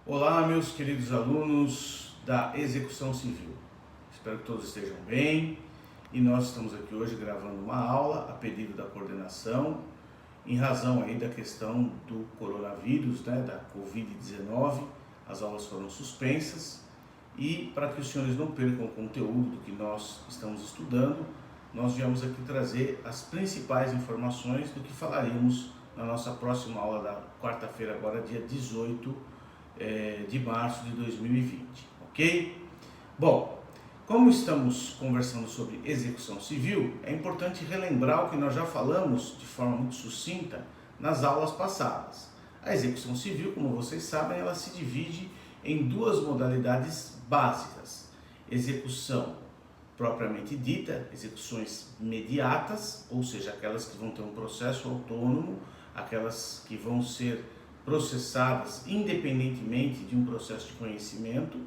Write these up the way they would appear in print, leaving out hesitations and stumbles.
Olá, meus queridos alunos da Execução Civil. Espero que todos estejam bem e nós estamos aqui hoje gravando uma aula a pedido da coordenação em razão aí da questão do coronavírus, da Covid-19. As aulas foram suspensas e para que os senhores não percam o conteúdo do que nós estamos estudando, nós viemos aqui trazer as principais informações do que falaremos na nossa próxima aula da quarta-feira, agora dia 18 de março de 2020, ok? Bom, como estamos conversando sobre execução civil, é importante relembrar o que nós já falamos de forma muito sucinta nas aulas passadas. A execução civil, como vocês sabem, ela se divide em duas modalidades básicas: execução propriamente dita, execuções imediatas, ou seja, aquelas que vão ter um processo autônomo, aquelas que vão ser processadas independentemente de um processo de conhecimento,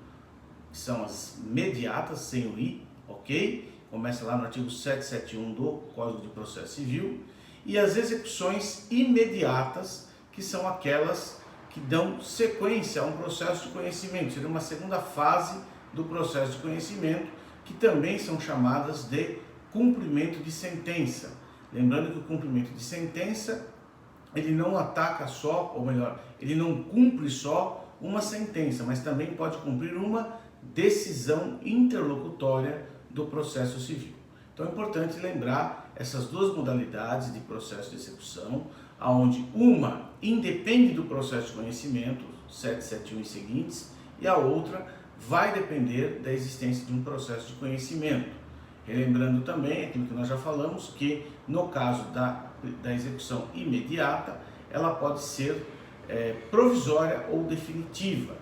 que são as imediatas, sem o I, ok? Começa lá no artigo 771 do Código de Processo Civil. E as execuções imediatas, que são aquelas que dão sequência a um processo de conhecimento, seria uma segunda fase do processo de conhecimento, que também são chamadas de cumprimento de sentença. Lembrando que o cumprimento de sentença, ele não ataca só, ou melhor, ele não cumpre só uma sentença, mas também pode cumprir uma decisão interlocutória do processo civil. Então é importante lembrar essas duas modalidades de processo de execução, onde uma independe do processo de conhecimento, 771 e seguintes, e a outra vai depender da existência de um processo de conhecimento. Relembrando também aquilo que nós já falamos, que no caso da execução imediata, ela pode ser provisória ou definitiva,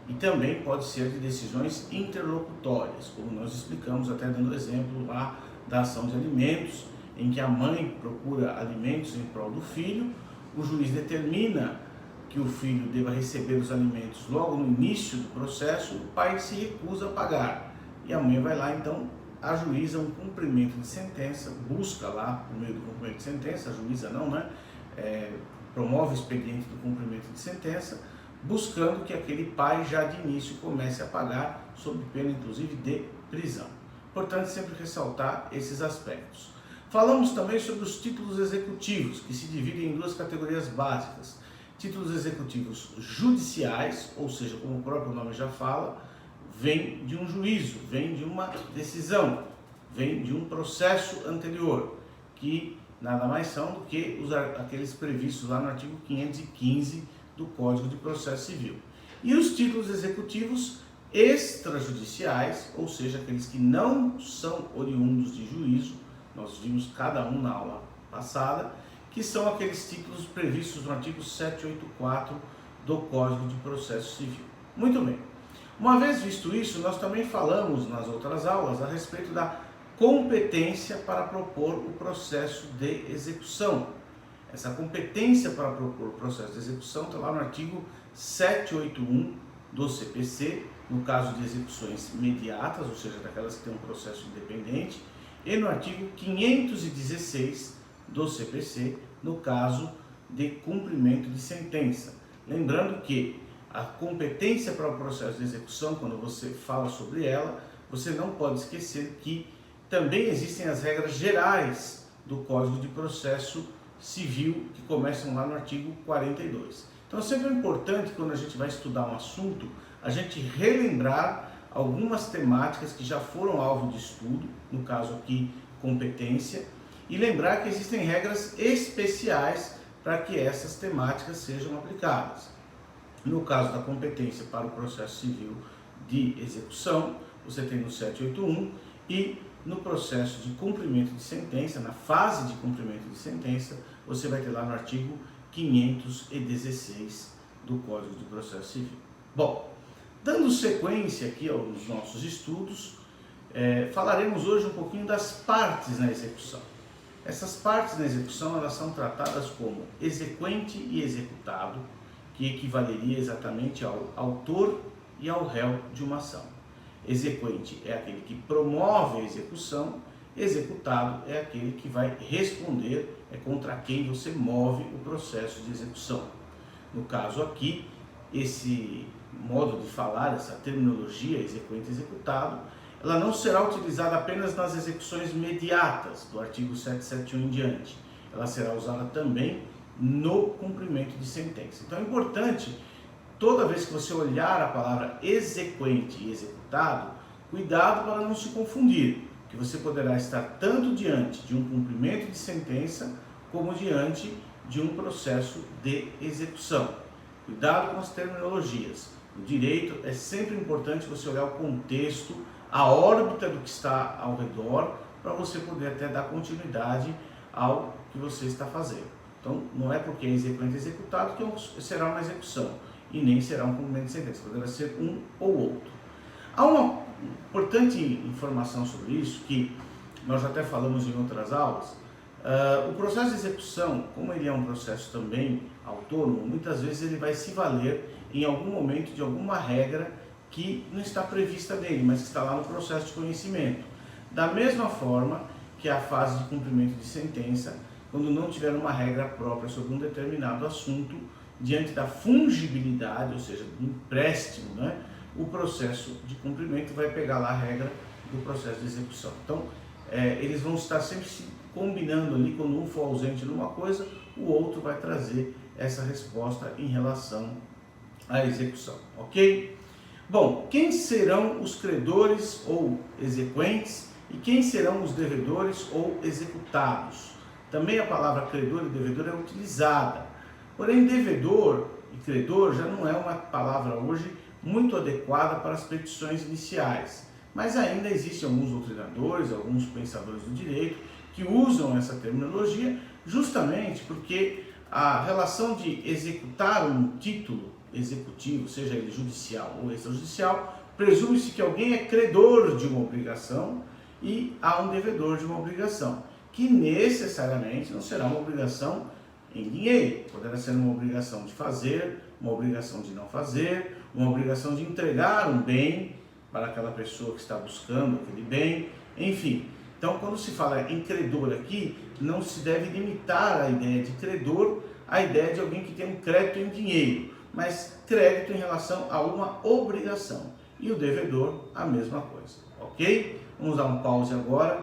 e também pode ser de decisões interlocutórias, como nós explicamos até dando exemplo lá da ação de alimentos, em que a mãe procura alimentos em prol do filho, o juiz determina que o filho deva receber os alimentos logo no início do processo, o pai se recusa a pagar, e a mãe vai lá então, ajuiza um cumprimento de sentença, busca lá, por meio do cumprimento de sentença, a juíza não, promove o expediente do cumprimento de sentença, buscando que aquele pai já de início comece a pagar, sob pena inclusive de prisão. Importante sempre ressaltar esses aspectos. Falamos também sobre os títulos executivos, que se dividem em duas categorias básicas: títulos executivos judiciais, ou seja, como o próprio nome já fala, vem de um juízo, vem de uma decisão, vem de um processo anterior, que nada mais são do que aqueles previstos lá no artigo 515 do Código de Processo Civil. E os títulos executivos extrajudiciais, ou seja, aqueles que não são oriundos de juízo, nós vimos cada um na aula passada, que são aqueles títulos previstos no artigo 784 do Código de Processo Civil. Muito bem. Uma vez visto isso, nós também falamos nas outras aulas a respeito da competência para propor o processo de execução. Essa competência para propor o processo de execução está lá no artigo 781 do CPC, no caso de execuções imediatas, ou seja, daquelas que têm um processo independente, e no artigo 516 do CPC, no caso de cumprimento de sentença. Lembrando que a competência para o processo de execução, quando você fala sobre ela, você não pode esquecer que também existem as regras gerais do Código de Processo Civil, que começam lá no artigo 42. Então sempre é importante, quando a gente vai estudar um assunto, a gente relembrar algumas temáticas que já foram alvo de estudo, no caso aqui competência, e lembrar que existem regras especiais para que essas temáticas sejam aplicadas. No caso da competência para o processo civil de execução, você tem no 781, e no processo de cumprimento de sentença, na fase de cumprimento de sentença, você vai ter lá no artigo 516 do Código de Processo Civil. Bom, dando sequência aqui aos nossos estudos, falaremos hoje um pouquinho das partes na execução. Essas partes na execução, elas são tratadas como exequente e executado, que equivaleria exatamente ao autor e ao réu de uma ação. Exequente é aquele que promove a execução, executado é aquele que vai responder, contra quem você move o processo de execução. No caso aqui, esse modo de falar, essa terminologia exequente executado, ela não será utilizada apenas nas execuções imediatas do artigo 771 em diante. Ela será usada também no cumprimento de sentença. Então é importante, toda vez que você olhar a palavra exequente e executado, cuidado para não se confundir, que você poderá estar tanto diante de um cumprimento de sentença, como diante de um processo de execução. Cuidado com as terminologias. No direito é sempre importante você olhar o contexto, a órbita do que está ao redor, para você poder até dar continuidade ao que você está fazendo. Então, não é porque é exequente executado que será uma execução, e nem será um cumprimento de sentença, poderá ser um ou outro. Há uma importante informação sobre isso, que nós até falamos em outras aulas. O processo de execução, como ele é um processo também autônomo, muitas vezes ele vai se valer em algum momento de alguma regra que não está prevista nele, mas que está lá no processo de conhecimento. Da mesma forma que a fase de cumprimento de sentença, quando não tiver uma regra própria sobre um determinado assunto, diante da fungibilidade, ou seja, do empréstimo, né, o processo de cumprimento vai pegar lá a regra do processo de execução. Então, eles vão estar sempre se combinando ali, quando um for ausente numa coisa, o outro vai trazer essa resposta em relação à execução, ok? Bom, quem serão os credores ou exequentes e quem serão os devedores ou executados? Também a palavra credor e devedor é utilizada, porém devedor e credor já não é uma palavra hoje muito adequada para as petições iniciais, mas ainda existem alguns doutrinadores, alguns pensadores do direito que usam essa terminologia justamente porque a relação de executar um título executivo, seja ele judicial ou extrajudicial, presume-se que alguém é credor de uma obrigação e há um devedor de uma obrigação, que necessariamente não será uma obrigação em dinheiro, poderá ser uma obrigação de fazer, uma obrigação de não fazer, uma obrigação de entregar um bem para aquela pessoa que está buscando aquele bem, enfim. Então, quando se fala em credor aqui, não se deve limitar a ideia de credor à ideia de alguém que tem um crédito em dinheiro, mas crédito em relação a uma obrigação. E o devedor, a mesma coisa, ok? Vamos dar um pause agora.